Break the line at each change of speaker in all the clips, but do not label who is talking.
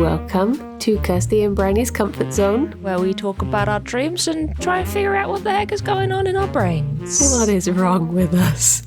Welcome to Kirsty and Briony's Comfort Zone,
where we talk about our dreams and try and figure out what the heck is going on in our brains.
What is wrong with us?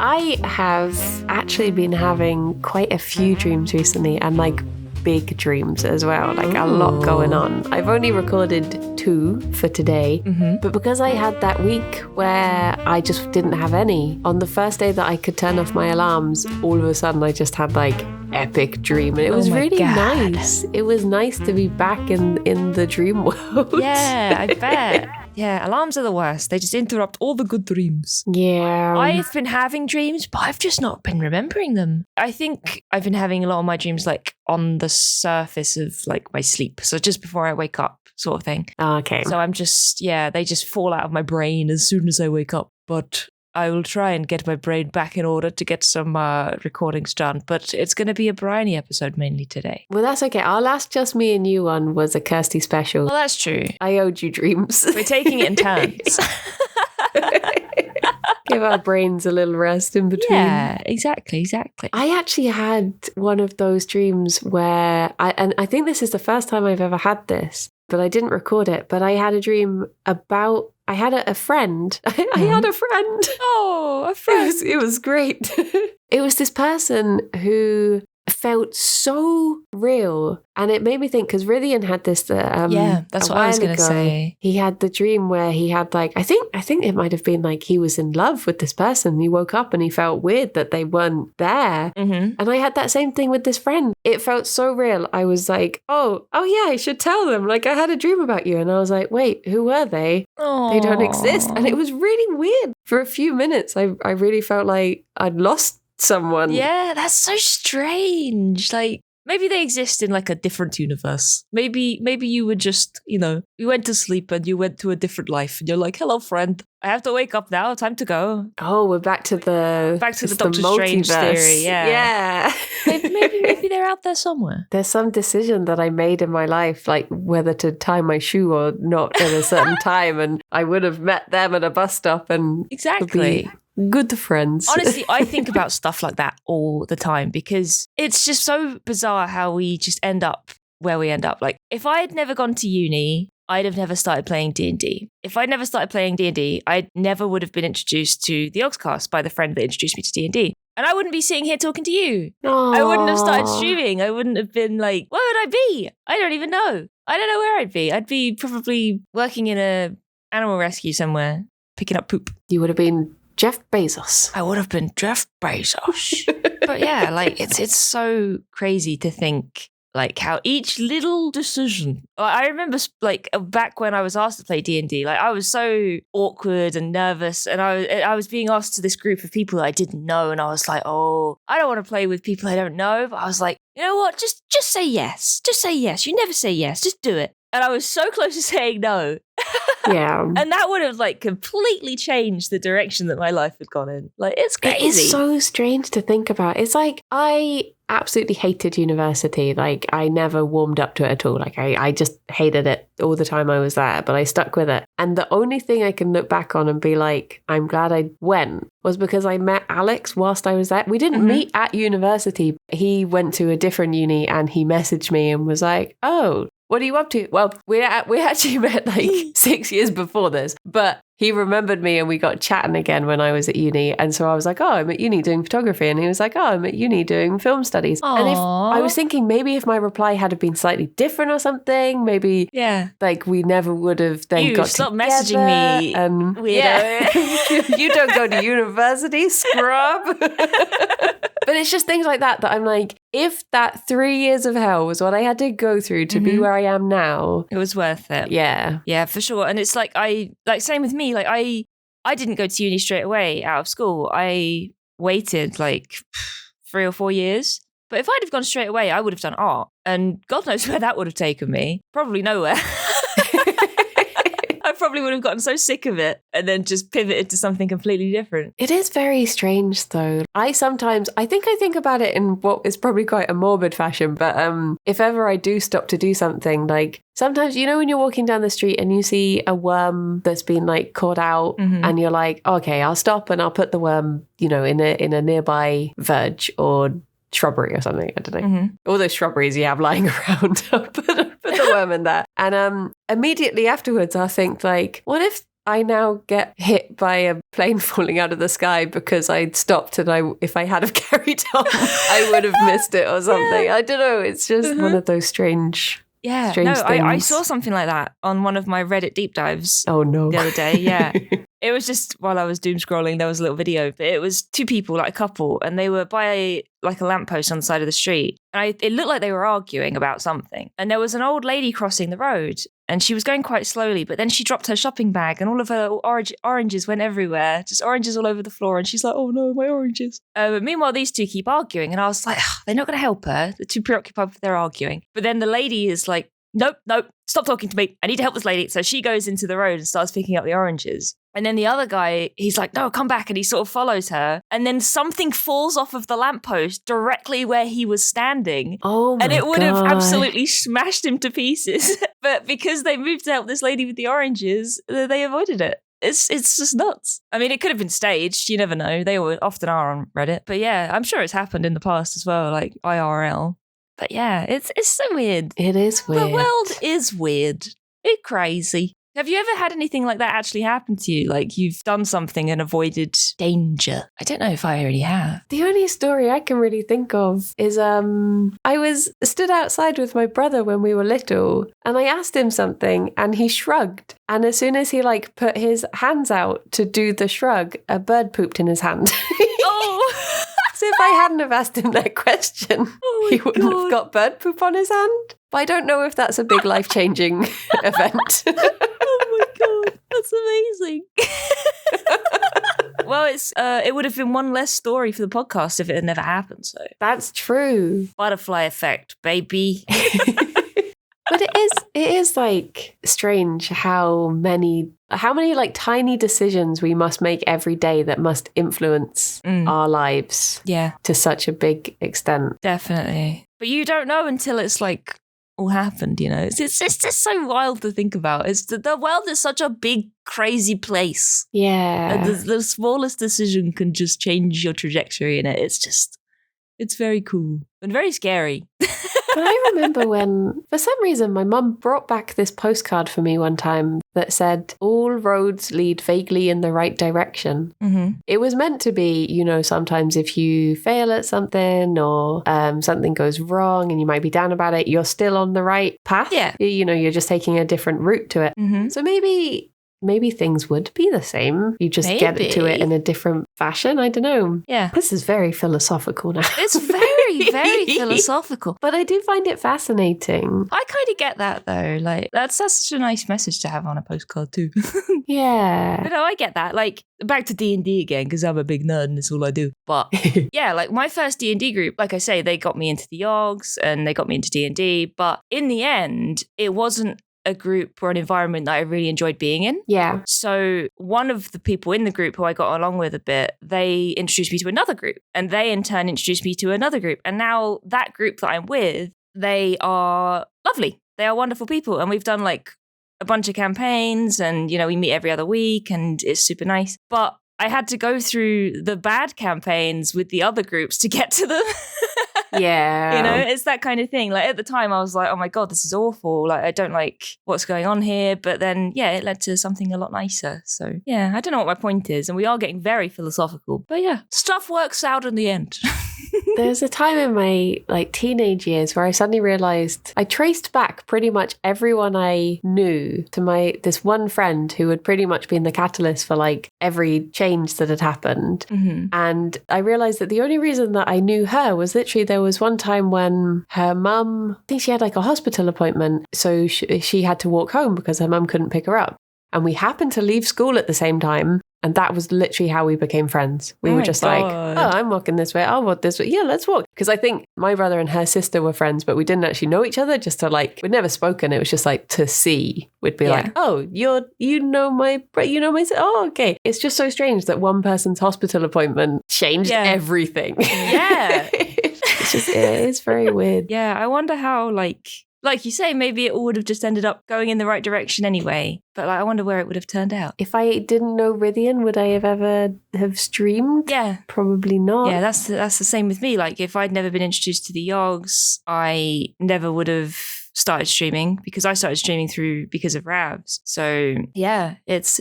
I have actually been having quite a few dreams recently, and like big dreams as well, like a lot going on. I've only recorded 2 for today, but because I had that week where I just didn't have any, on the first day that I could turn off my alarms, all of a sudden I just had like epic dream, and it was really nice. It was nice to be back in the dream world.
Yeah, I bet. Yeah, alarms are the worst. They just interrupt all the good dreams.
Yeah.
I've been having dreams, but I've just not been remembering them. I think I've been having a lot of my dreams like on the surface of like my sleep. So just before I wake up sort of thing.
Okay.
So I'm just, they just fall out of my brain as soon as I wake up. But I will try and get my brain back in order to get some recordings done. But it's going to be a Briony episode mainly today.
Well, that's okay. Our last Just Me and You one was a Kirsty special.
Well, that's true.
I owed you dreams.
We're taking it in turns.
Give our brains a little rest in between.
Yeah, exactly.
I actually had one of those dreams where, I think this is the first time I've ever had this, but I didn't record it, but I had a dream about, I had a friend. I had a friend.
Oh, a friend.
It was great. It was this person who felt so real, and it made me think, because Rithian had this
that's what I was going to say.
He had the dream where he had like, I think it might have been like he was in love with this person. He woke up and he felt weird that they weren't there. And I had that same thing with this friend. It felt so real. I was like, oh yeah, I should tell them, like, I had a dream about you. And I was like, wait, who were they?
Aww.
They don't exist. And it was really weird. For a few minutes I really felt like I'd lost someone.
Yeah, that's so strange. Like, maybe they exist in like a different universe. Maybe you were just, you went to sleep and you went to a different life and you're like, hello friend, I have to wake up now, time to go.
Oh, we're back to the
Doctor Strange theory.
Yeah.
maybe they're out there somewhere.
There's some decision that I made in my life, like whether to tie my shoe or not at a certain time, and I would have met them at a bus stop and
exactly
good friends.
Honestly, I think about stuff like that all the time because it's just so bizarre how we just end up where we end up. Like, if I had never gone to uni, I'd have never started playing D&D. If I'd never started playing D&D, I never would have been introduced to the Oxcast by the friend that introduced me to D&D. And I wouldn't be sitting here talking to you.
Aww.
I wouldn't have started streaming. I wouldn't have been like, where would I be? I don't even know. I don't know where I'd be. I'd be probably working in a animal rescue somewhere, picking up poop.
You would have been Jeff Bezos.
I would have been Jeff Bezos. But yeah, like it's so crazy to think like how each little decision. I remember like back when I was asked to play D&D, like I was so awkward and nervous, and I was being asked to this group of people that I didn't know, and I was like, oh, I don't want to play with people I don't know. But I was like, you know what? Just say yes. Just say yes. You never say yes. Just do it. And I was so close to saying no.
Yeah.
And that would have like completely changed the direction that my life had gone in. Like, it's crazy.
It is so strange to think about. It's like, I absolutely hated university. Like, I never warmed up to it at all. Like, I just hated it all the time I was there, but I stuck with it. And the only thing I can look back on and be like, I'm glad I went, was because I met Alex whilst I was there. We didn't meet at university. He went to a different uni and he messaged me and was like, oh, what are you up to? Well, we actually met like 6 years before this, but he remembered me and we got chatting again when I was at uni. And so I was like, oh, I'm at uni doing photography. And he was like, oh, I'm at uni doing film studies.
Aww.
And if I was thinking maybe if my reply had been slightly different or something, maybe like we never would have then got
stop
together.
Messaging me,
and
weirdo.
Yeah. You don't go to university, scrub. But it's just things like that I'm like, if that 3 years of hell was what I had to go through to be where I am now,
it was worth it.
Yeah,
for sure. And it's like same with me. Like I didn't go to uni straight away out of school. I waited like 3 or 4 years. But if I'd have gone straight away, I would have done art, and God knows where that would have taken me. Probably nowhere. I probably would have gotten so sick of it and then just pivoted to something completely different.
It is very strange though. I think about it in what is probably quite a morbid fashion, but if ever I do stop to do something, like sometimes, when you're walking down the street and you see a worm that's been like caught out and you're like, okay, I'll stop and I'll put the worm, in a nearby verge or shrubbery or something. I don't know.
Mm-hmm.
All those shrubberies you have lying around. I'll put the worm in there. And immediately afterwards, I think like, what if I now get hit by a plane falling out of the sky because I'd stopped and if I had have carried on, I would have missed it or something. Yeah. I don't know. It's just one of those strange things.
I saw something like that on one of my Reddit deep dives.
Oh no.
The other day, yeah. It was just while I was doom scrolling, there was a little video, but it was two people, like a couple, and they were by like a lamppost on the side of the street. And it looked like they were arguing about something. And there was an old lady crossing the road, and she was going quite slowly, but then she dropped her shopping bag and all of her oranges went everywhere, just oranges all over the floor. And she's like, oh no, my oranges. But meanwhile, these two keep arguing. And I was like, they're not going to help her. They're too preoccupied with their arguing. But then the lady is like, nope, stop talking to me. I need to help this lady. So she goes into the road and starts picking up the oranges. And then the other guy, he's like, no, come back. And he sort of follows her. And then something falls off of the lamppost directly where he was standing.
Oh my God.
And it would have absolutely smashed him to pieces. But because they moved to help this lady with the oranges, they avoided it. It's just nuts. I mean, it could have been staged. You never know. They often are on Reddit. But yeah, I'm sure it's happened in the past as well, like IRL. But yeah, it's so weird.
It is weird.
The world is weird. It's crazy. Have you ever had anything like that actually happen to you? Like you've done something and avoided danger? I don't know if I already have.
The only story I can really think of is I was stood outside with my brother when we were little, and I asked him something and he shrugged. And as soon as he like put his hands out to do the shrug, a bird pooped in his hand.
Oh!
So if I hadn't have asked him that question, he wouldn't have got bird poop on his hand. But I don't know if that's a big life-changing event.
Oh my God, that's amazing. Well, it would have been one less story for the podcast if it had never happened. So
that's true.
Butterfly effect, baby.
But it is like strange how many like tiny decisions we must make every day that must influence our lives.
Yeah,
to such a big extent.
Definitely. But you don't know until it's like all happened, you know. It's just so wild to think about. The world is such a big, crazy place.
Yeah.
And the smallest decision can just change your trajectory in it. It's very cool and very scary.
But I remember when, for some reason, my mum brought back this postcard for me one time that said, all roads lead vaguely in the right direction.
Mm-hmm.
It was meant to be, you know, sometimes if you fail at something or something goes wrong and you might be down about it, you're still on the right path.
Yeah.
You know, you're just taking a different route to it.
Mm-hmm.
So maybe things would be the same. You just get to it in a different fashion. I don't know.
Yeah.
This is very philosophical now.
It's very, very philosophical.
But I do find it fascinating.
I kind of get that though. Like that's such a nice message to have on a postcard too.
Yeah.
But no, I get that. Like back to D&D again, because I'm a big nerd and it's all I do. But yeah, like my first D&D group, like I say, they got me into the Yogs and they got me into D&D. But in the end, it wasn't a group or an environment that I really enjoyed being in.
Yeah.
So one of the people in the group who I got along with a bit, they introduced me to another group and they in turn introduced me to another group. And now that group that I'm with, they are lovely. They are wonderful people. And we've done like a bunch of campaigns and, you know, we meet every other week and it's super nice. But I had to go through the bad campaigns with the other groups to get to them.
Yeah.
You know, it's that kind of thing. Like at the time I was like, oh my God, this is awful. Like I don't like what's going on here. But then, yeah, it led to something a lot nicer. So yeah, I don't know what my point is. And we are getting very philosophical. But yeah, stuff works out in the end.
There's a time in my like teenage years where I suddenly realized I traced back pretty much everyone I knew to this one friend who had pretty much been the catalyst for like every change that had happened.
Mm-hmm.
And I realized that the only reason that I knew her was literally there was one time when her mum, I think she had like a hospital appointment, so she had to walk home because her mum couldn't pick her up. And we happened to leave school at the same time. And that was literally how we became friends. We were just like, oh, I'm walking this way. I'll walk this way. Yeah, let's walk. Because I think my brother and her sister were friends, but we didn't actually know each other. Just to like, we'd never spoken. It was just like to see. We'd be like, oh, you know my, oh, okay. It's just so strange that one person's hospital appointment changed everything.
Yeah.
It's very weird.
Yeah, I wonder how like like you say, maybe it all would have just ended up going in the right direction anyway. But like, I wonder where it would have turned out.
If I didn't know Rythian, would I have ever have streamed?
Yeah.
Probably not.
Yeah, that's the same with me. Like, if I'd never been introduced to the Yogs, I never would have started streaming, because I started streaming because of Ravs. So yeah, it's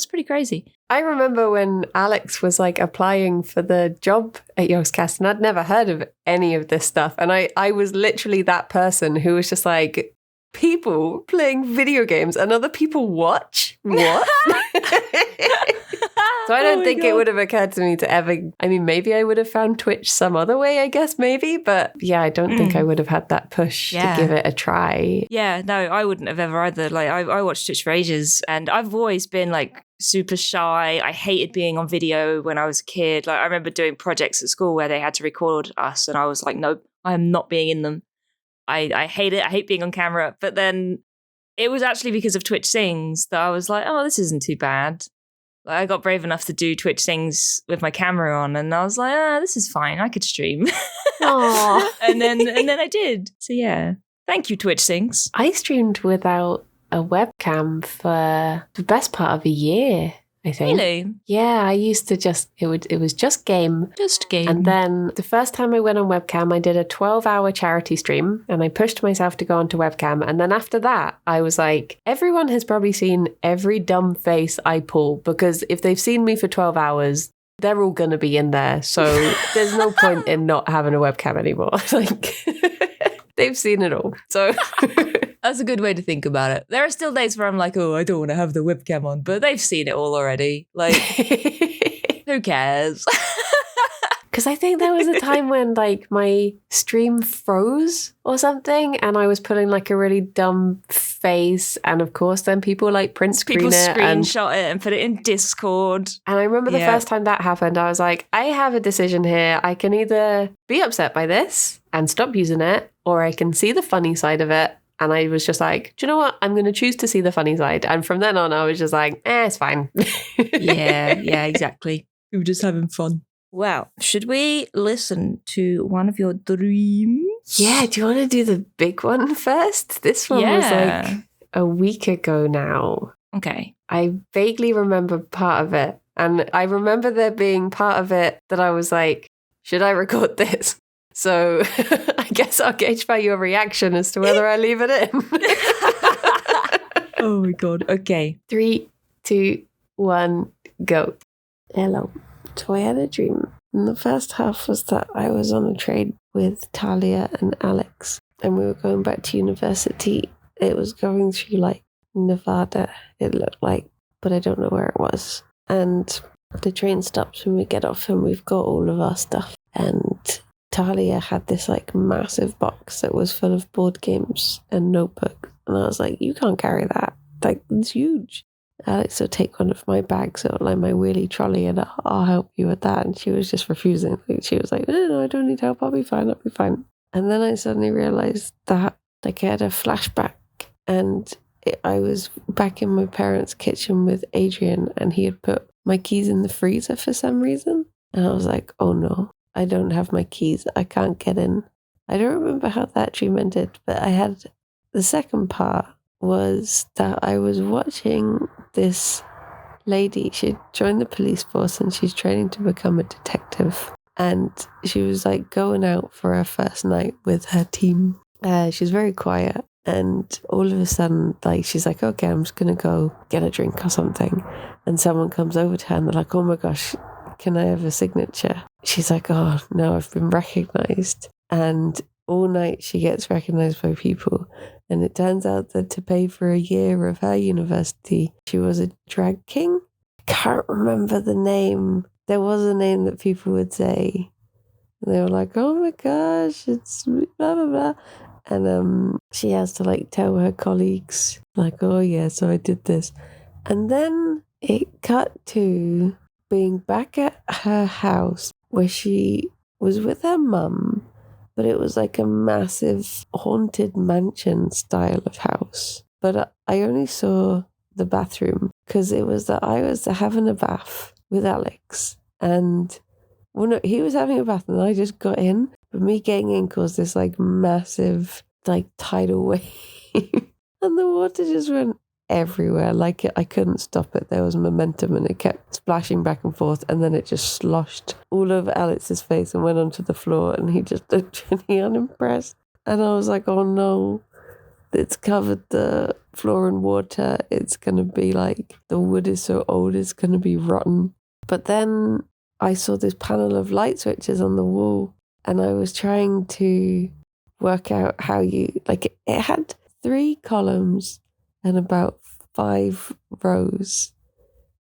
pretty crazy.
I remember when Alex was like applying for the job at Yogscast, and I'd never heard of any of this stuff. And I was literally that person who was just like, people playing video games and other people watch? What? So I don't think it would have occurred to me to ever, I mean, maybe I would have found Twitch some other way, I guess, maybe. But yeah, I don't think I would have had that push to give it a try.
Yeah, no, I wouldn't have ever either. Like, I watched Twitch for ages, and I've always been like super shy. I hated being on video when I was a kid. Like, I remember doing projects at school where they had to record us, and I was like, nope, I am not being in them. I hate it. I hate being on camera. But then it was actually because of Twitch Sings that I was like, oh, this isn't too bad. I got brave enough to do Twitch Sings with my camera on, and I was like, this is fine. I could stream. and then I did. So yeah, thank you, Twitch Sings.
I streamed without a webcam for the best part of a year, I think.
Really?
Yeah, I used to it was just game.
Just game.
And then the first time I went on webcam, I did a 12-hour charity stream, and I pushed myself to go onto webcam. And then after that, I was like, everyone has probably seen every dumb face I pull, because if they've seen me for 12 hours, they're all going to be in there. So there's no point in not having a webcam anymore. Like, they've seen it all. So
that's a good way to think about it. There are still days where I'm like, oh, I don't want to have the webcam on, but they've seen it all already. Like, who cares?
Because I think there was a time when like my stream froze or something, and I was putting like a really dumb face, and of course then people like print screen
people
it
screenshot it and put it in Discord.
And I remember the first time that happened, I was like, I have a decision here. I can either be upset by this and stop using it, or I can see the funny side of it. And I was just like, do you know what? I'm going to choose to see the funny side. And from then on, I was just like, it's fine.
Yeah, exactly. We were just having fun. Well, should we listen to one of your dreams?
Yeah, do you want to do the big one first? This one was like a week ago now.
Okay.
I vaguely remember part of it. And I remember there being part of it that I was like, should I record this? So I guess I'll gauge by your reaction as to whether I leave it in.
Oh my God. Okay.
3, 2, 1, go. Hello. So I had a dream. And the first half was that I was on a train with Talia and Alex, and we were going back to university. It was going through like Nevada, it looked like, but I don't know where it was. And the train stops when we get off, and we've got all of our stuff. And Talia had this like massive box that was full of board games and notebooks. And I was like, you can't carry that. Like, it's huge. Alex will take one of my bags or like my wheelie trolley, and I'll help you with that. And she was just refusing. She was like, no, I don't need help. I'll be fine. And then I suddenly realized that like I had a flashback, and I was back in my parents' kitchen with Adrian, and he had put my keys in the freezer for some reason. And I was like, oh no, I don't have my keys. I can't get in. I don't remember how that dream ended, but I had the second part was that I was watching this lady. She joined the police force, and she's training to become a detective. And she was like going out for her first night with her team. She's very quiet. And all of a sudden, like, she's like, okay, I'm just going to go get a drink or something. And someone comes over to her, and they're like, oh my gosh, can I have a signature? She's like, oh no, I've been recognized. And all night she gets recognized by people. And it turns out that to pay for a year of her university, she was a drag king. I can't remember the name. There was a name that people would say. And they were like, oh my gosh, it's blah, blah, blah. And she has to like tell her colleagues, like, oh yeah, so I did this. And then it cut to being back at her house where she was with her mum, but it was like a massive haunted mansion style of house. But I only saw the bathroom because it was that I was having a bath with Alex, and well, no, he was having a bath and I just got in, but me getting in caused this like massive
like tidal wave. And the water just went everywhere. Like I couldn't stop it. There was momentum and it kept splashing back and forth. And then it just sloshed all over Alex's face and went onto the floor. And he just looked really unimpressed. And I was like, oh no, it's covered the floor in water. It's going to be like, the wood is so old, it's going to be rotten. But then I saw this panel of light switches on the wall. And I was trying to work out how you, like, it had 3 columns and about 5 rows.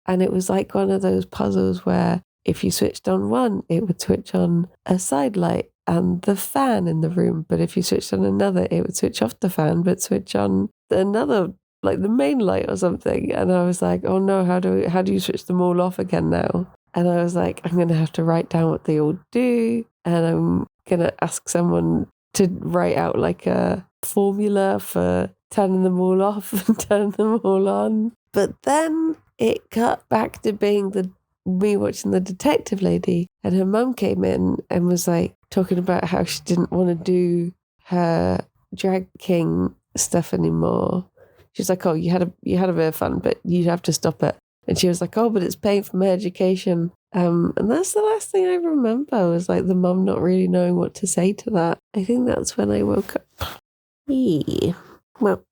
And it was like one of those puzzles where if you switched on one, it would switch on a side light and the fan in the room. But if you switched on another, it would switch off the fan, but switch on another, like the main light or something. And I was like, oh no, how do you switch them all off again now? And I was like, I'm going to have to write down what they all do. And I'm going to ask someone to write out like a formula for turning them all off and turning them all on. But then it cut back to being me watching the detective lady, and her mum came in and was like talking about how she didn't want to do her drag king stuff anymore. She's like, oh, you had a bit of fun, but you have to stop it. And she was like, oh, but it's paying for my education. And that's the last thing I remember was like the mum not really knowing what to say to that. I think that's when I woke up. Well,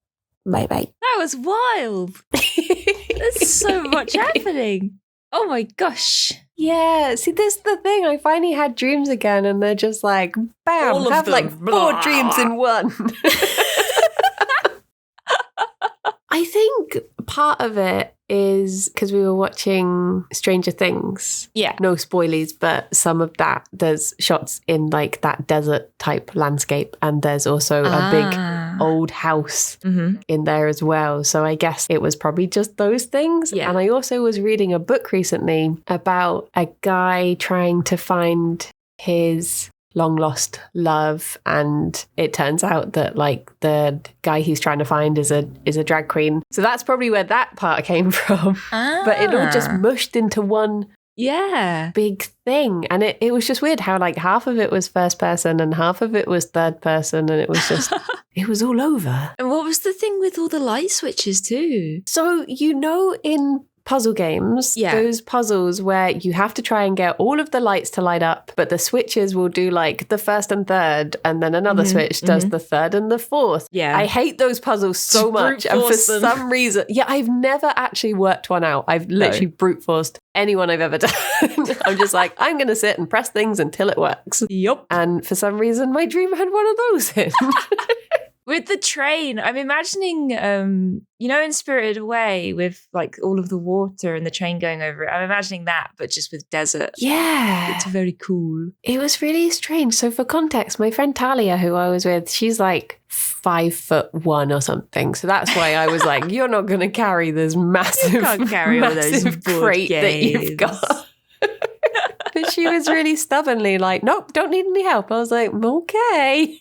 bye-bye.
That was wild. There's so much happening. Oh my gosh.
Yeah, see, this is the thing. I finally had dreams again, and they're just like, bam,
All of
have
them.
like 4
Blah.
dreams in one. I think part of it is because we were watching Stranger Things.
Yeah.
No spoilies, but some of that, there's shots in like that desert type landscape, and there's also a big old house in there as well. So I guess it was probably just those things.
Yeah.
And I also was reading a book recently about a guy trying to find his long lost love, and it turns out that like the guy he's trying to find is a drag queen. So that's probably where that part came from. But it all just mushed into one big thing, and it was just weird how like half of it was first person and half of it was third person, and it was just it was all over.
And what was the thing with all the light switches too?
So in puzzle games, those puzzles where you have to try and get all of the lights to light up, but the switches will do like the first and third, and then another switch does the third and the fourth.
Yeah.
I hate those puzzles so much. And for some reason, I've never actually worked one out. I've literally brute forced anyone I've ever done. I'm just like, I'm going to sit and press things until it works.
Yup.
And for some reason, my dream had one of those in.
With the train, I'm imagining, in Spirited Away with like all of the water and the train going over it. I'm imagining that, but just with desert.
Yeah.
It's very cool.
It was really strange. So for context, my friend Talia, who I was with, she's like 5'1" or something. So that's why I was like, you're not going to carry this massive,
You can't carry all those
massive
board
crate that you've
games.
got. But she was really stubbornly like, nope, don't need any help. I was like, okay.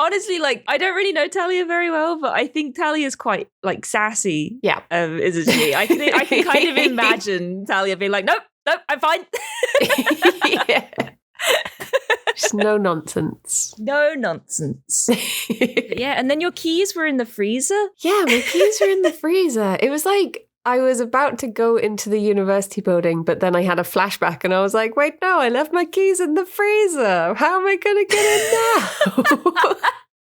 Honestly, like, I don't really know Talia very well, but I think Talia's quite, like, sassy.
Yeah.
Isn't she? I can kind of imagine Talia being like, nope, I'm fine.
Yeah. Just no nonsense.
No nonsense. Yeah, and then your keys were in the freezer?
Yeah, my keys were in the freezer. It was like I was about to go into the university building, but then I had a flashback and I was like, wait, no, I left my keys in the freezer. How am I going to get in now?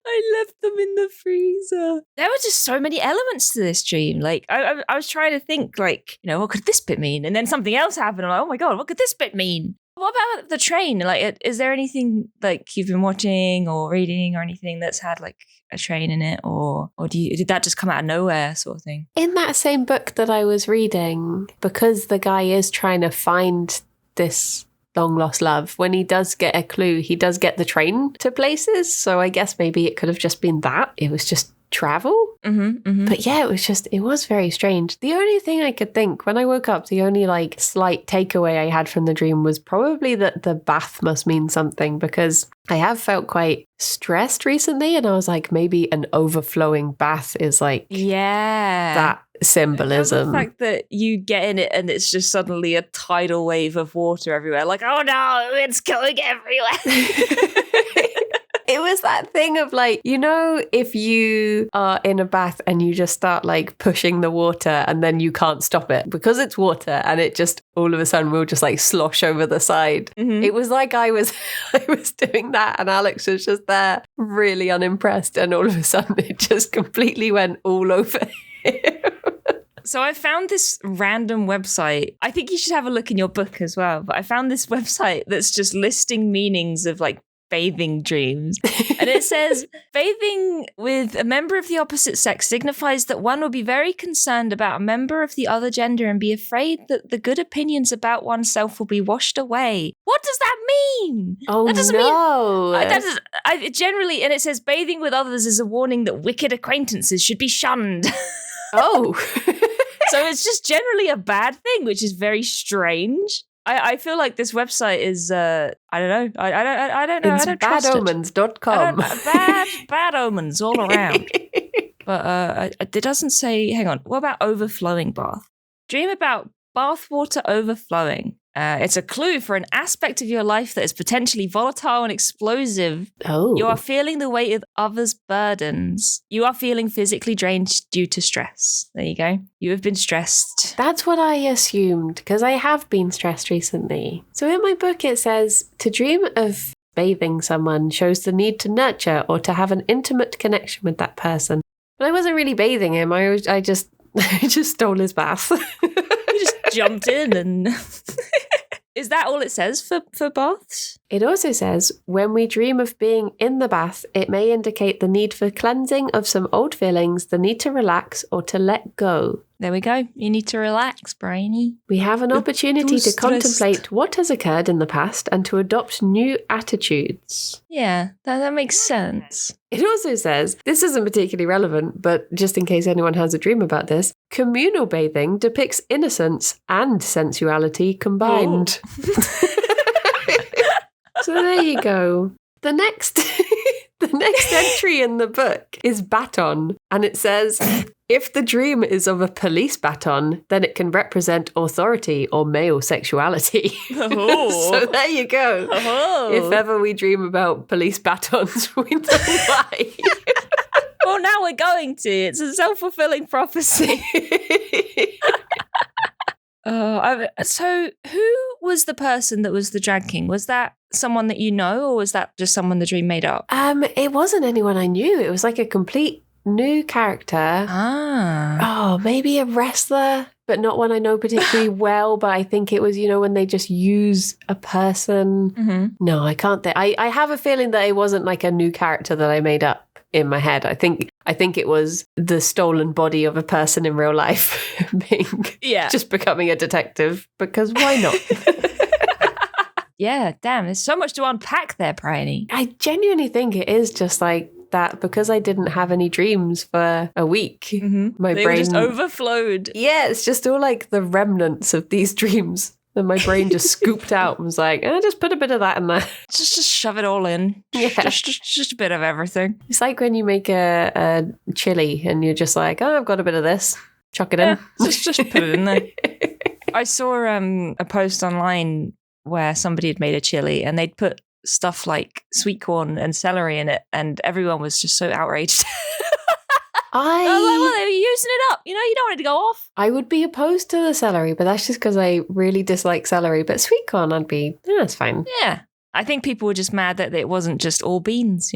I left them in the freezer. There were just so many elements to this dream. Like, I was trying to think, like, what could this bit mean? And then something else happened. I'm like, oh my God, what could this bit mean? What about the train? Like, is there anything, like, you've been watching or reading or anything that's had, like, a train in it? Or did that just come out of nowhere sort of thing?
In that same book that I was reading, because the guy is trying to find this long lost love, when he does get a clue, he does get the train to places. So I guess maybe it could have just been that. It was just travel. But yeah, it was very strange. The only thing I could think when I woke up, the only like slight takeaway I had from the dream was probably that the bath must mean something, because I have felt quite stressed recently, and I was like, maybe an overflowing bath is like that symbolism.
The fact that you get in it and it's just suddenly a tidal wave of water everywhere, like, oh no, it's going everywhere.
It was that thing of like, if you are in a bath and you just start like pushing the water and then you can't stop it because it's water and it just all of a sudden will just like slosh over the side.
Mhm.
It was like I was doing that and Alex was just there really unimpressed and all of a sudden it just completely went all over him.
So I found this random website. I think you should have a look in your book as well. But I found this website that's just listing meanings of like bathing dreams. And it says, bathing with a member of the opposite sex signifies that one will be very concerned about a member of the other gender and be afraid that the good opinions about oneself will be washed away. What does that mean?
Oh,
that doesn't
no.
generally, and it says bathing with others is a warning that wicked acquaintances should be shunned.
Oh.
So it's just generally a bad thing, which is very strange. I feel like this website is I don't know. I don't know.
It's
I don't trust
badomens.com.
Bad omens all around. But it doesn't say. Hang on. What about overflowing bath? Dream about bathwater overflowing. It's a clue for an aspect of your life that is potentially volatile and explosive.
Oh.
You are feeling the weight of others' burdens. You are feeling physically drained due to stress. There you go. You have been stressed.
That's what I assumed, because I have been stressed recently. So in my book it says, to dream of bathing someone shows the need to nurture or to have an intimate connection with that person. But I wasn't really bathing him. I just stole his bath.
You just jumped in and... Is that all it says for baths?
It also says, when we dream of being in the bath, it may indicate the need for cleansing of some old feelings, the need to relax or to let go.
There we go. You need to relax, Briony.
We have an opportunity to
stressed.
contemplate what has occurred in the past and to adopt new attitudes.
Yeah, that makes sense.
It also says, this isn't particularly relevant, but just in case anyone has a dream about this, communal bathing depicts innocence and sensuality combined. So there you go. The next entry in the book is baton, and it says, if the dream is of a police baton, then it can represent authority or male sexuality.
Oh.
So there you go.
Oh.
If ever we dream about police batons, we know why.
Well, now we're going to. It's a self-fulfilling prophecy. So who was the person that was the drag king? Was that someone that you know, or was that just someone the dream made up?
It wasn't anyone I knew. It was like a complete new character.
Ah.
Oh, maybe a wrestler, but not one I know particularly well. But I think it was, when they just use a person.
Mm-hmm.
No, I can't think. I have a feeling that it wasn't like a new character that I made up in my head. I think it was the stolen body of a person in real life just becoming a detective, because why not?
Yeah, damn, there's so much to unpack there, Briony.
I genuinely think it is just like that, because I didn't have any dreams for a week.
Mm-hmm.
My
They
brain
just overflowed.
Yeah, it's just all like the remnants of these dreams. And my brain just scooped out and was like, just put a bit of that in there.
Just shove it all in.
Yeah.
Just a bit of everything.
It's like when you make a chili and you're just like, I've got a bit of this. Chuck it in.
Just put it in there. I saw a post online where somebody had made a chili and they'd put stuff like sweet corn and celery in it, and everyone was just so outraged. I was like, well, they were using it up. You don't want it to go off.
I would be opposed to the celery, but that's just because I really dislike celery. But sweet corn, that's fine.
Yeah. I think people were just mad that it wasn't just all beans,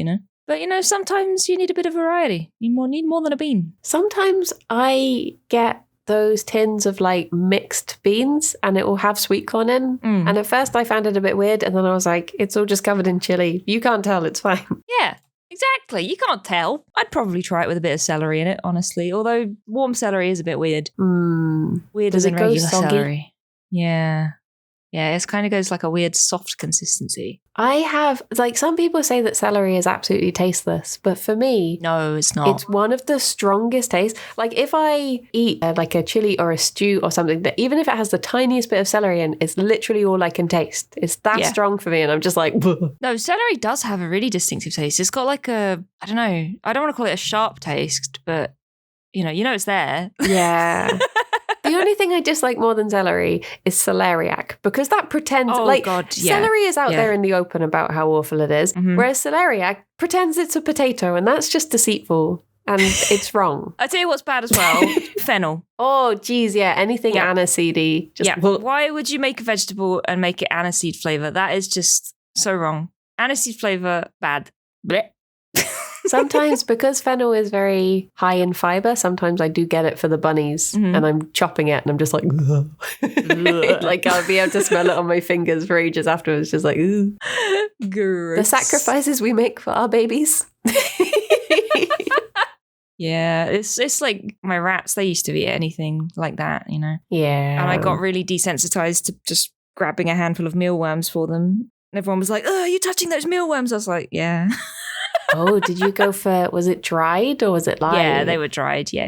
But, sometimes you need a bit of variety. You need more than a bean.
Sometimes I get those tins of like mixed beans and it will have sweet corn in.
Mm.
And at first I found it a bit weird. And then I was like, it's all just covered in chili. You can't tell, it's fine.
Yeah. Exactly. You can't tell. I'd probably try it with a bit of celery in it, honestly. Although warm celery is a bit weird. Weirder
Does
than
it go
regular
soggy?
celery. Yeah. Yeah, it kind of goes like a weird soft consistency.
I have, some people say that celery is absolutely tasteless, but for me,
No, it's not.
it's one of the strongest tastes. Like if I eat like a chili or a stew or something, that even if it has the tiniest bit of celery in, it's literally all I can taste. It's that strong for me, and I'm just like, "Bleh."
No, celery does have a really distinctive taste. It's got like I don't know. I don't want to call it a sharp taste, but you know it's there.
Yeah. The The only thing I dislike more than celery is celeriac, because that pretends celery is out there in the open about how awful it is, whereas celeriac pretends it's a potato, and that's just deceitful. And it's wrong.
I'll tell you what's bad as well. Fennel.
Oh, geez, yeah. Anything aniseedy.
Why would you make a vegetable and make it aniseed flavour? That is just so wrong. Aniseed flavour, bad. Blech.
Sometimes, because fennel is very high in fibre, sometimes I do get it for the bunnies, and I'm chopping it and I'm just like, like I'll be able to smell it on my fingers for ages afterwards, just like, ooh.
Gross.
The sacrifices we make for our babies.
Yeah, it's like my rats, they used to eat anything like that, you know?
Yeah.
And I got really desensitized to just grabbing a handful of mealworms for them. And everyone was like, oh, you're touching those mealworms. I was like, yeah.
Oh, did you go for, was it dried or was it live?
Yeah, they were dried. Yeah.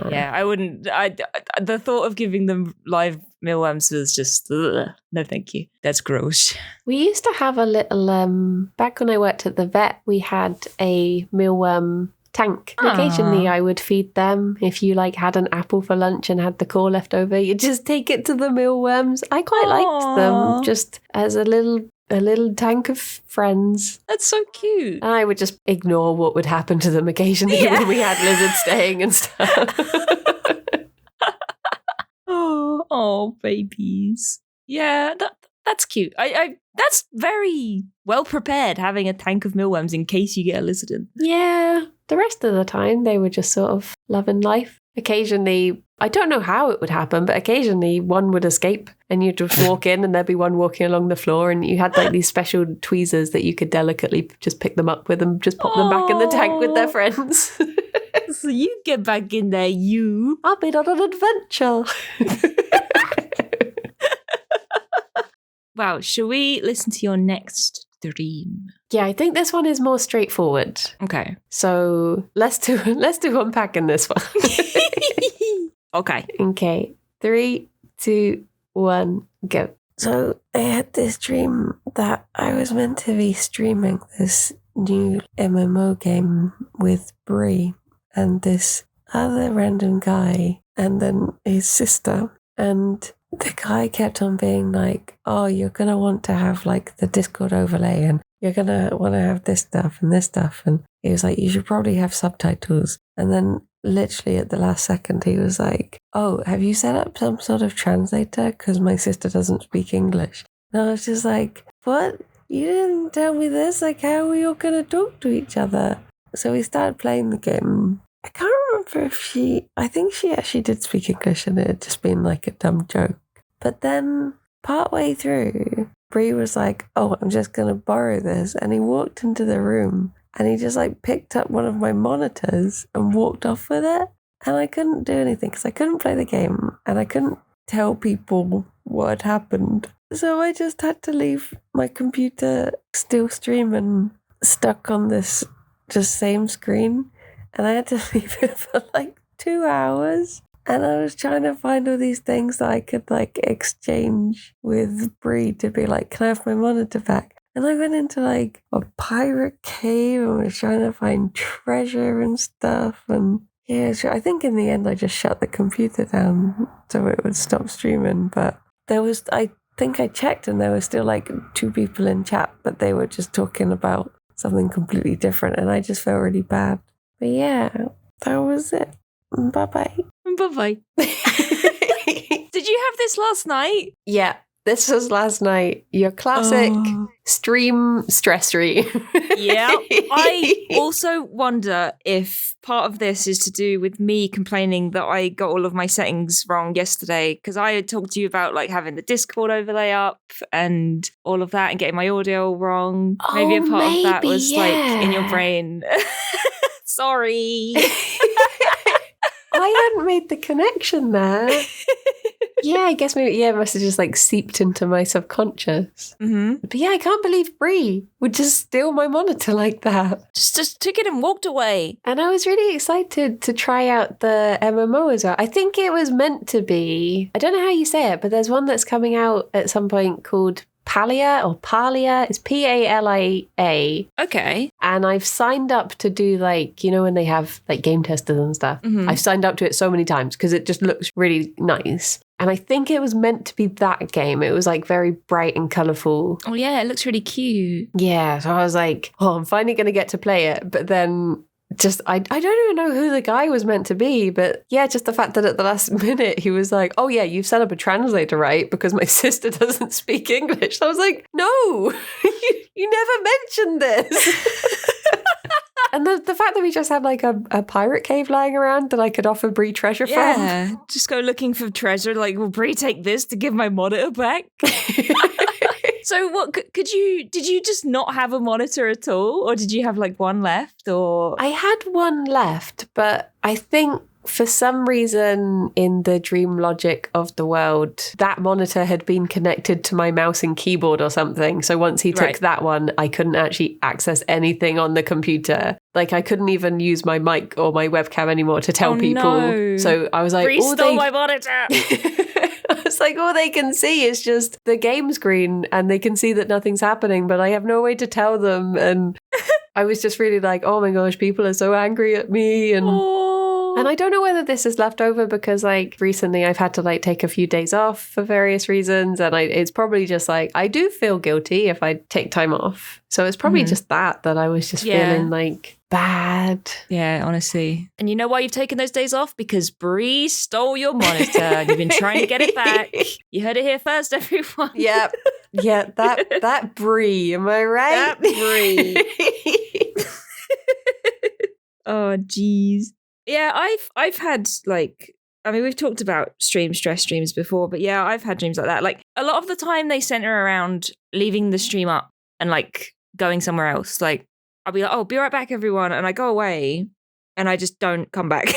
Yeah, I wouldn't, the thought of giving them live mealworms was just, no thank you. That's gross.
We used to have a little, back when I worked at the vet, we had a mealworm tank. And occasionally I would feed them. If you like had an apple for lunch and had the core left over, you'd just take it to the mealworms. I quite liked them, just as a little tank of friends.
That's so cute.
And I would just ignore what would happen to them occasionally when we had lizards staying and stuff.
oh, babies. Yeah, that's cute. I that's very well prepared, having a tank of mealworms in case you get a lizard in.
Yeah. The rest of the time, they were just sort of loving life. Occasionally, I don't know how it would happen, but occasionally one would escape and you'd just walk in and there'd be one walking along the floor, and you had like these special tweezers that you could delicately just pick them up with and just pop them back in the tank with their friends.
So you get back in there, you.
I've been on an adventure.
Wow, shall we listen to your next dream?
Yeah, I think this one is more straightforward.
Okay.
So let's do unpacking this one.
Okay.
Okay. 3, 2, 1, go. So I had this dream that I was meant to be streaming this new MMO game with Bree and this other random guy and then his sister. And the guy kept on being like, oh, you're going to want to have like the Discord overlay and you're going to want to have this stuff and this stuff. And he was like, you should probably have subtitles. And then literally at the last second, he was like, oh, have you set up some sort of translator? Because my sister doesn't speak English. And I was just like, what? You didn't tell me this. Like, how are we all going to talk to each other? So we started playing the game. I can't remember if I think she actually did speak English and it had just been like a dumb joke. But then partway through, Bree was like, oh, I'm just going to borrow this. And he walked into the room and he just like picked up one of my monitors and walked off with it. And I couldn't do anything because I couldn't play the game and I couldn't tell people what had happened. So I just had to leave my computer still streaming, stuck on this just same screen. And I had to leave it for like 2 hours. And I was trying to find all these things that I could like exchange with Bree to be like, can I have my monitor back? And I went into like a pirate cave and was trying to find treasure and stuff. And yeah, I think in the end I just shut the computer down so it would stop streaming. But I think I checked and there were still like 2 people in chat, but they were just talking about something completely different. And I just felt really bad. But yeah, that was it. Bye-bye.
Bye-bye. Did you have this last night?
Yeah, this was last night. Your classic stream stress-free.
Yeah. I also wonder if part of this is to do with me complaining that I got all of my settings wrong yesterday, because I had talked to you about like having the Discord overlay up and all of that and getting my audio wrong. Maybe a part of that was like in your brain. Sorry.
I hadn't made the connection there. Yeah, I guess maybe, it must have just like seeped into my subconscious.
Mm-hmm.
But yeah, I can't believe Bree would just steal my monitor like that.
Just took it and walked away.
And I was really excited to try out the MMO as well. I think it was meant to be, I don't know how you say it, but there's one that's coming out at some point called Palia or Palia. It's Palia.
Okay.
And I've signed up to do like, you know, when they have like game testers and stuff.
Mhm.
I've signed up to it so many times because it just looks really nice. And I think it was meant to be that game. It was like very bright and colourful.
Oh, yeah, it looks really cute.
Yeah. So I was like, oh, I'm finally going to get to play it. But then just, I don't even know who the guy was meant to be. But yeah, just the fact that at the last minute he was like, oh yeah, you've set up a translator, right? Because my sister doesn't speak English. So I was like, no, you never mentioned this. And the fact that we just had like a pirate cave lying around that I could offer Bree treasure from.
Yeah, just go looking for treasure. Like, will Bree take this to give my monitor back? So what did you just not have a monitor at all? Or did you have like one left or?
I had one left, but I think for some reason in the dream logic of the world, that monitor had been connected to my mouse and keyboard or something. So once he took that one, I couldn't actually access anything on the computer. Like I couldn't even use my mic or my webcam anymore to tell people.
No.
So I was like,
Bree stole my monitor.
I was like, all they can see is just the game screen and they can see that nothing's happening, but I have no way to tell them. And I was just really like, oh my gosh, people are so angry at me. And I don't know whether this is left over because like recently I've had to like take a few days off for various reasons. And it's probably just like, I do feel guilty if I take time off. So it's probably just that I was just feeling like bad.
Yeah, honestly. And you know why you've taken those days off? Because Bree stole your monitor and you've been trying to get it back. You heard it here first, everyone.
Yep. Yeah, that Bree, am I right?
That Bree. Oh, geez. Yeah, I've had like, I mean, we've talked about stress streams before, but yeah, I've had dreams like that. Like a lot of the time they center around leaving the stream up and like going somewhere else. Like I'll be like, oh, be right back, everyone. And I go away and I just don't come back.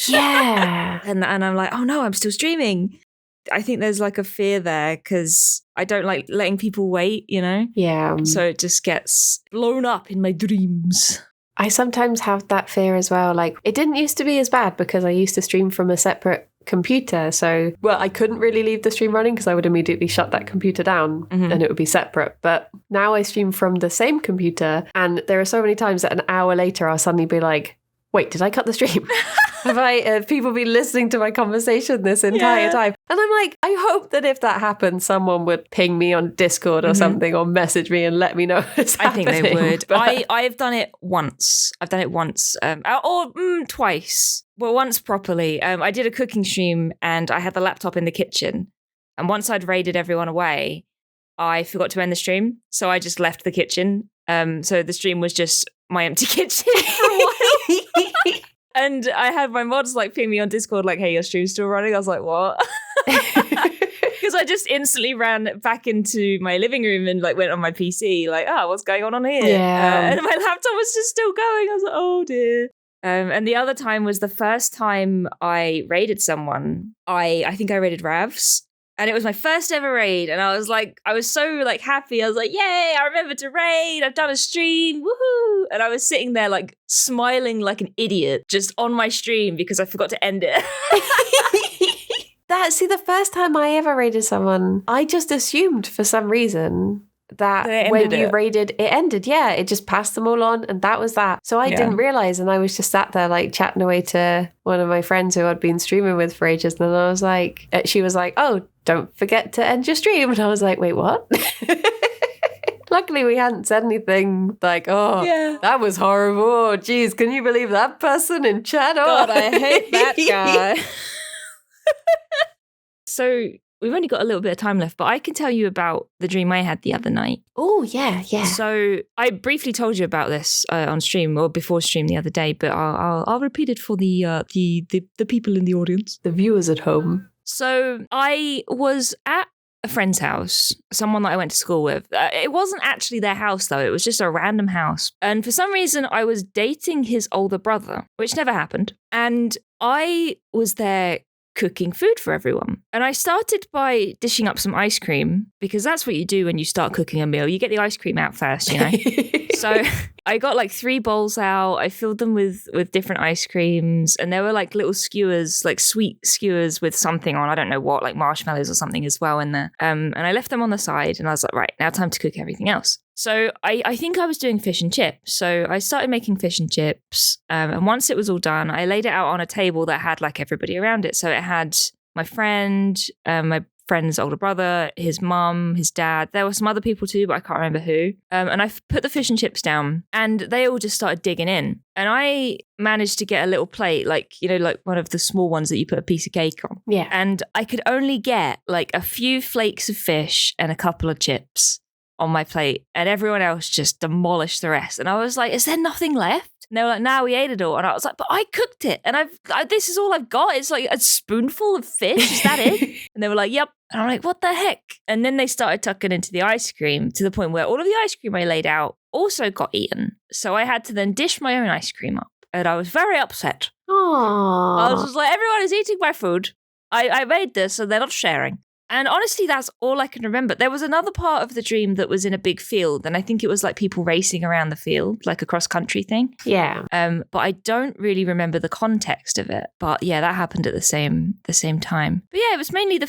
Yeah.
and I'm like, oh no, I'm still streaming. I think there's like a fear there because I don't like letting people wait, you know?
Yeah.
So it just gets blown up in my dreams.
I sometimes have that fear as well. Like, it didn't used to be as bad because I used to stream from a separate computer. So, well, I couldn't really leave the stream running because I would immediately shut that computer down and it would be separate. But now I stream from the same computer. And there are so many times that an hour later, I'll suddenly be like, wait, did I cut the stream? Have people been listening to my conversation this entire time? And I'm like, I hope that if that happened, someone would ping me on Discord or something or message me and let me know it's happening.
I think they would.
But
I've done it once. I've done it once or twice. Well, once properly. I did a cooking stream and I had the laptop in the kitchen. And once I'd raided everyone away, I forgot to end the stream. So I just left the kitchen. So the stream was just my empty kitchen for a while. And I had my mods like ping me on Discord like, hey, your stream's still running. I was like, what? Because I just instantly ran back into my living room and like went on my PC like, oh, what's going on here?
Yeah.
And my laptop was just still going. I was like, oh dear. And the other time was the first time I raided someone. I think I raided Ravs. And it was my first ever raid. And I was so like happy. I was like, yay, I remember to raid. I've done a stream. Woohoo. And I was sitting there like smiling like an idiot just on my stream because I forgot to end it.
The first time I ever raided someone, I just assumed for some reason that when you raided, it ended. Yeah, it just passed them all on and that was that. So I didn't realize, and I was just sat there like chatting away to one of my friends who I'd been streaming with for ages. And then I was like, she was like, oh, don't forget to end your stream. And I was like, wait, what? Luckily, we hadn't said anything like, oh, that was horrible. Oh, geez, can you believe that person in chat? Oh.
God, I hate that guy. So we've only got a little bit of time left, but I can tell you about the dream I had the other night.
Oh, yeah.
So I briefly told you about this on stream or before stream the other day, but I'll repeat it for the people in the audience,
the viewers at home.
So I was at a friend's house, someone that I went to school with. It wasn't actually their house though; it was just a random house. And for some reason, I was dating his older brother, which never happened. And I was there cooking food for everyone. And I started by dishing up some ice cream because that's what you do when you start cooking a meal. You get the ice cream out first, you know? So I got like 3 bowls out. I filled them with different ice creams, and there were like little skewers, like sweet skewers with something on. I don't know what, like marshmallows or something as well in there. And I left them on the side, and I was like, right, now time to cook everything else. So I think I was doing fish and chips. So I started making fish and chips. And once it was all done, I laid it out on a table that had like everybody around it. So it had my friend, my friend's older brother, his mum, his dad. There were some other people too, but I can't remember who. And I put the fish and chips down, and they all just started digging in. And I managed to get a little plate, like, you know, like one of the small ones that you put a piece of cake on.
Yeah.
And I could only get like a few flakes of fish and a couple of chips on my plate, and everyone else just demolished the rest. And I was like, is there nothing left? And they were like, no, we ate it all. And I was like, but I cooked it, and this is all I've got. It's like a spoonful of fish. Is that it? And they were like, yep. And I'm like, what the heck? And then they started tucking into the ice cream to the point where all of the ice cream I laid out also got eaten. So I had to then dish my own ice cream up, and I was very upset.
Aww.
I was just like, everyone is eating my food. I made this, and they're not sharing. And honestly, that's all I can remember. There was another part of the dream that was in a big field, and I think it was like people racing around the field, like a cross-country thing.
Yeah.
But I don't really remember the context of it. But yeah, that happened at the same time. But yeah, it was mainly the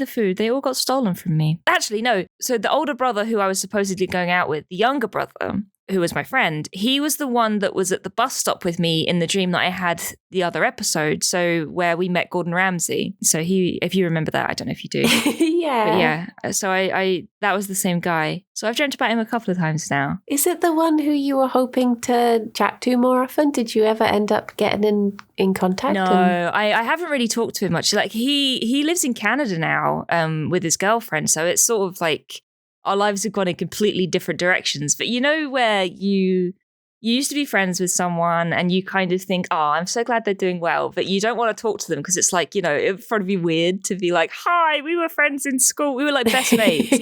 food. They all got stolen from me. Actually, no. So the older brother who I was supposedly going out with, the younger brother, who was my friend, he was the one that was at the bus stop with me in the dream that I had the other episode. So where we met Gordon Ramsay. So he, if you remember that, I don't know if you do.
Yeah.
But yeah. So I that was the same guy. So I've dreamt about him a couple of times now.
Is it the one who you were hoping to chat to more often? Did you ever end up getting in contact?
No, I haven't really talked to him much. Like he lives in Canada now with his girlfriend. So it's sort of like our lives have gone in completely different directions. But you know where you used to be friends with someone and you kind of think, oh, I'm so glad they're doing well, but you don't want to talk to them because it's like, you know, it would probably be weird to be like, hi, we were friends in school. We were like best mates.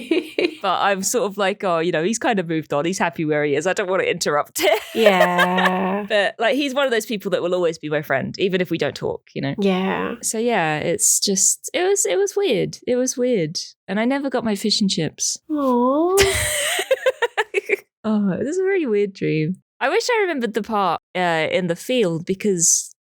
But I'm sort of like, oh, you know, he's kind of moved on. He's happy where he is. I don't want to interrupt it.
Yeah.
But like, he's one of those people that will always be my friend, even if we don't talk, you know?
Yeah.
So yeah, it's just, it was weird. It was weird. And I never got my fish and chips.
Aww.
Oh, this is a really weird dream. I wish I remembered the part in the field because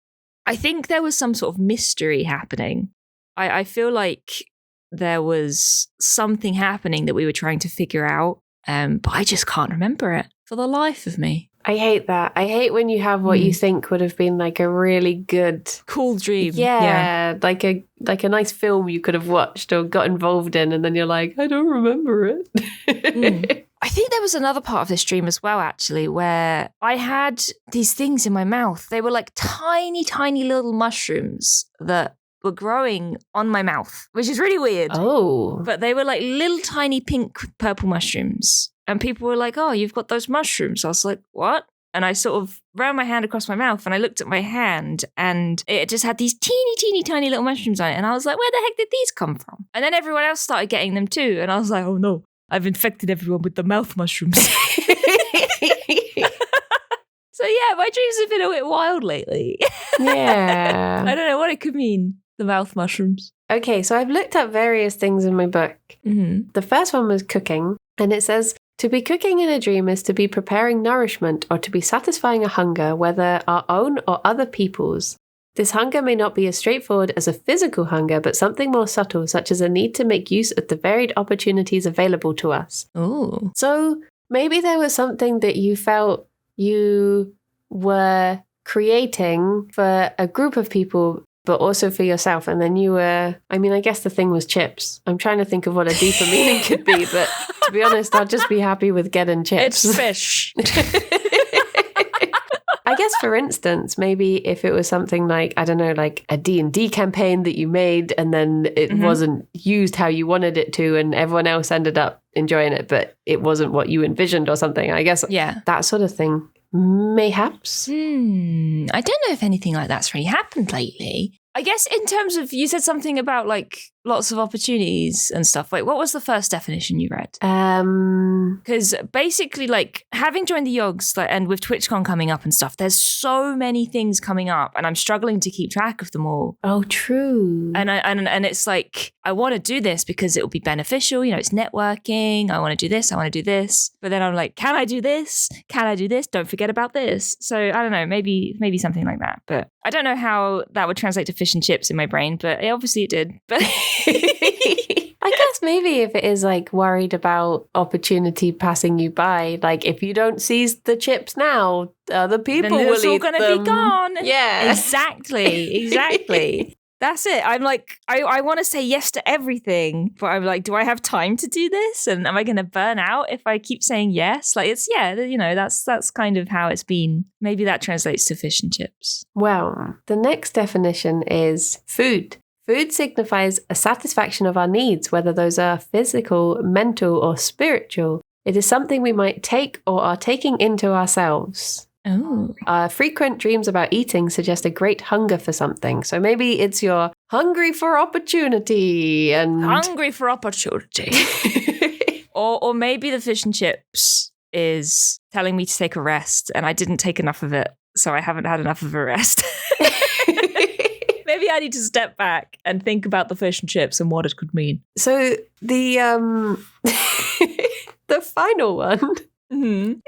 I think there was some sort of mystery happening. I feel like there was something happening that we were trying to figure out, but I just can't remember it for the life of me.
I hate that. I hate when you have what you think would have been like a really good,
cool dream.
Yeah, like a nice film you could have watched or got involved in, and then you're like, I don't remember it.
I think there was another part of this dream as well, actually, where I had these things in my mouth. They were like tiny, tiny little mushrooms that were growing on my mouth, which is really weird.
Oh.
But they were like little tiny pink purple mushrooms. And people were like, oh, you've got those mushrooms. I was like, what? And I sort of ran my hand across my mouth and I looked at my hand and it just had these teeny, teeny, tiny little mushrooms on it. And I was like, where the heck did these come from? And then everyone else started getting them too. And I was like, oh no, I've infected everyone with the mouth mushrooms. So yeah, my dreams have been a bit wild lately.
Yeah.
I don't know what it could mean, the mouth mushrooms.
Okay, so I've looked up various things in my book.
Mm-hmm.
The first one was cooking, and it says, to be cooking in a dream is to be preparing nourishment or to be satisfying a hunger, whether our own or other people's. This hunger may not be as straightforward as a physical hunger, but something more subtle, such as a need to make use of the varied opportunities available to us.
Oh.
So maybe there was something that you felt you were creating for a group of people, but also for yourself. And then you were, I mean, I guess the thing was chips. I'm trying to think of what a deeper meaning could be, but to be honest, I'll just be happy with getting chips.
It's fish.
I guess, for instance, maybe if it was something like, I don't know, like a D&D campaign that you made and then it wasn't used how you wanted it to and everyone else ended up enjoying it, but it wasn't what you envisioned or something. I guess that sort of thing, mayhaps.
I don't know if anything like that's really happened lately. I guess in terms of, you said something about like lots of opportunities and stuff. Like, what was the first definition you read? Because basically, like, having joined the Yogs, like, and with TwitchCon coming up and stuff, there's so many things coming up, and I'm struggling to keep track of them all.
Oh, true.
And it's like, I want to do this because it will be beneficial. You know, it's networking. I want to do this. I want to do this. But then I'm like, can I do this? Can I do this? Don't forget about this. So I don't know, maybe something like that. But I don't know how that would translate to fish and chips in my brain, but obviously it did. But
I guess maybe if it is like worried about opportunity passing you by, like if you don't seize the chips now, other people
then
will
it's all
eat
gonna
them.
be gone.
Yeah.
Exactly. That's it. I'm like, I want to say yes to everything, but I'm like, do I have time to do this? And am I going to burn out if I keep saying yes? Like, it's, yeah, you know, that's kind of how it's been. Maybe that translates to fish and chips.
Well, the next definition is food. Food signifies a satisfaction of our needs, whether those are physical, mental, or spiritual. It is something we might take or are taking into ourselves.
Oh.
Frequent dreams about eating suggest a great hunger for something. So maybe it's you're hungry for opportunity and
Hungry for opportunity. or maybe the fish and chips is telling me to take a rest and I didn't take enough of it, so I haven't had enough of a rest. Maybe I need to step back and think about the fish and chips and what it could mean.
So the the final one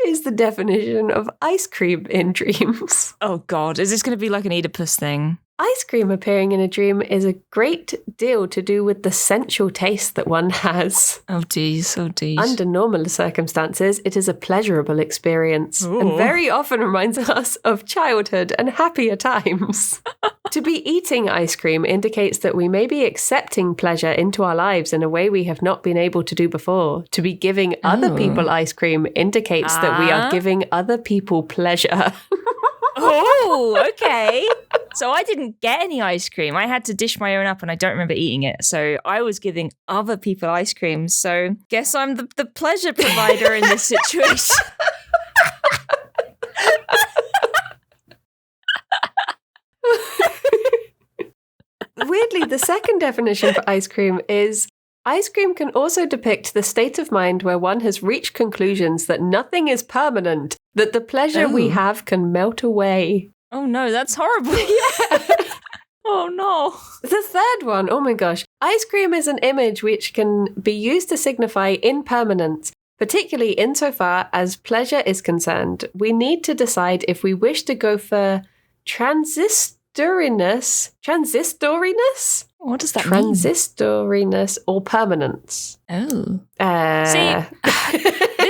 is the definition of ice cream in dreams.
Oh God, is this going to be like an Oedipus thing?
Ice cream appearing in a dream is a great deal to do with the sensual taste that one has.
Oh geez.
Under normal circumstances, it is a pleasurable experience and very often reminds us of childhood and happier times. To be eating ice cream indicates that we may be accepting pleasure into our lives in a way we have not been able to do before. To be giving other people ice cream indicates that we are giving other people pleasure.
Oh, okay. So I didn't get any ice cream. I had to dish my own up and I don't remember eating it. So I was giving other people ice cream. So guess I'm the pleasure provider in this situation.
Weirdly, the second definition for ice cream is ice cream can also depict the state of mind where one has reached conclusions that nothing is permanent, that the pleasure we have can melt away.
Oh no, that's horrible.
Yeah.
Oh no.
The third one, oh my gosh. Ice cream is an image which can be used to signify impermanence, particularly insofar as pleasure is concerned. We need to decide if we wish to go for transistoriness?
What does that mean?
Transistoriness or permanence.
Oh.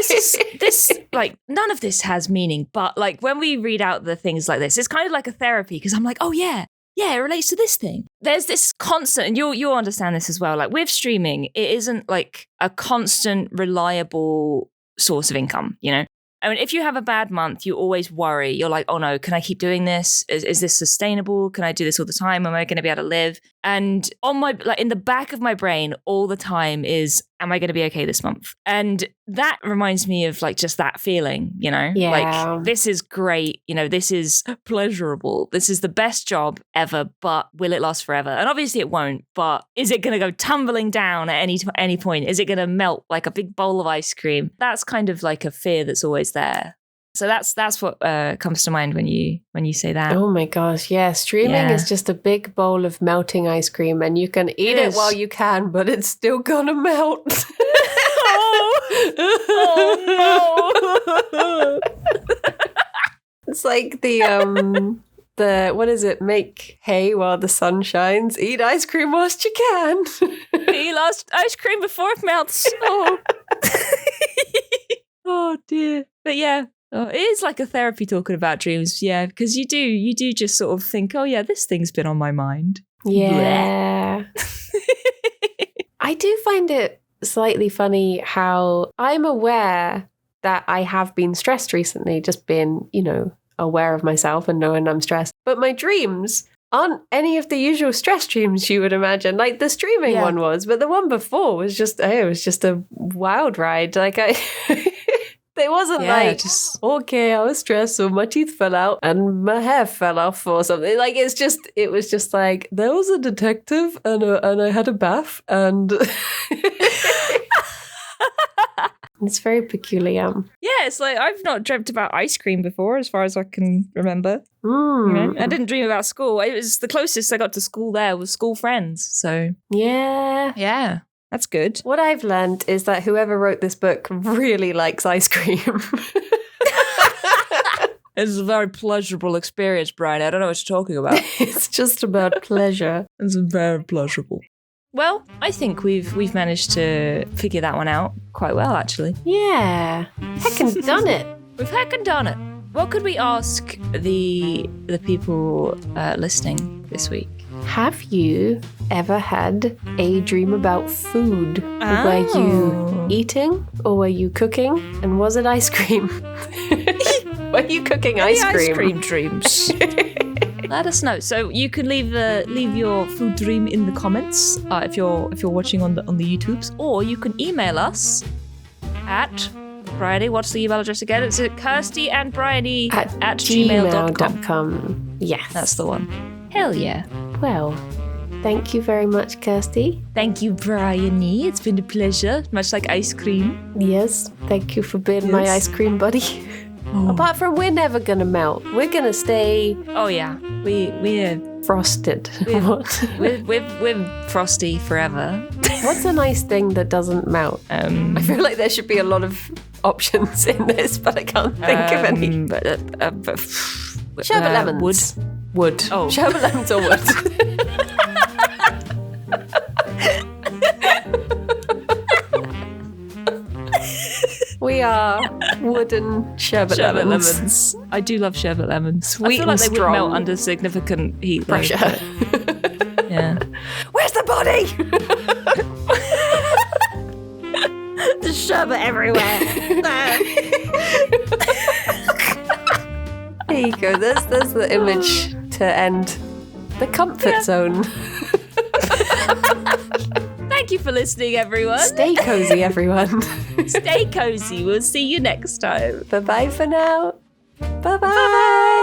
See, this like, none of this has meaning, but like when we read out the things like this, it's kind of like a therapy because I'm like, oh yeah, it relates to this thing. There's this constant, and you'll understand this as well. Like with streaming, it isn't like a constant, reliable source of income, you know? I mean, if you have a bad month, you always worry. You're like, oh no, can I keep doing this? Is this sustainable? Can I do this all the time? Am I going to be able to live? And on my, like in the back of my brain all the time is, am I going to be okay this month? And that reminds me of like just that feeling, you know?
Yeah.
Like, this is great. You know, this is pleasurable. This is the best job ever, but will it last forever? And obviously it won't, but is it going to go tumbling down at any point? Is it going to melt like a big bowl of ice cream? That's kind of like a fear that's always there. So that's what comes to mind when you say that.
Oh my gosh, yeah. Streaming is just a big bowl of melting ice cream and you can eat it while you can, but it's still gonna melt.
Oh no.
It's like the what is it? Make hay while the sun shines. Eat ice cream whilst you can.
Eat last ice cream before it melts. Oh. Oh dear. But yeah. Oh, it is like a therapy talking about dreams, yeah, because you do just sort of think, oh yeah, this thing's been on my mind.
Yeah. I do find it slightly funny how I'm aware that I have been stressed recently, just being, you know, aware of myself and knowing I'm stressed. But my dreams aren't any of the usual stress dreams you would imagine. Like the streaming one was, but the one before was just, it was just a wild ride. Like It wasn't okay, I was stressed, so my teeth fell out and my hair fell off or something. Like, it was just like, there was a detective and I had a bath and it's very peculiar.
Yeah, it's like I've not dreamt about ice cream before, as far as I can remember.
Mm.
You know? I didn't dream about school. It was the closest I got to school there was school friends. So yeah, that's good.
What I've learned is that whoever wrote this book really likes ice cream.
It's a very pleasurable experience, Brian. I don't know what you're talking about.
It's just about pleasure.
It's very pleasurable. Well, I think we've managed to figure that one out quite well, actually.
Yeah, heckin' done it.
We've heckin' done it. What could we ask the people listening this week?
Have you ever had a dream about food?
Oh.
Were you eating or were you cooking? And was it ice cream? Were you cooking ice cream?
Ice cream dreams. Let us know. So you can leave your food dream in the comments if you're watching on the YouTubes, or you can email us at Briony. What's the email address again? It's Kirsty and Briony at gmail.com.
Yes,
that's the one. Hell yeah.
Well, thank you very much, Kirsty.
Thank you, Briony. It's been a pleasure. Much like ice cream.
Yes, thank you for being my ice cream buddy. Oh. Apart from we're never gonna melt. We're gonna stay.
Oh yeah, we're
frosted.
We're frosty forever.
What's a nice thing that doesn't melt? I feel like there should be a lot of options in this, but I can't think of any. Sherbet lemons. Wood. Oh, sherbet lemons or wood. We are wooden sherbet lemons.
I do love sherbet lemons.
Sweet
I feel like
and
they
strong.
would melt under significant heat.
Pressure.
Yeah.
Where's the body? There's sherbet everywhere. There you go. There's the image to end the comfort zone.
Thank you for listening, everyone.
Stay cozy, everyone.
Stay cozy. We'll see you next time.
Bye-bye for now. Bye-bye.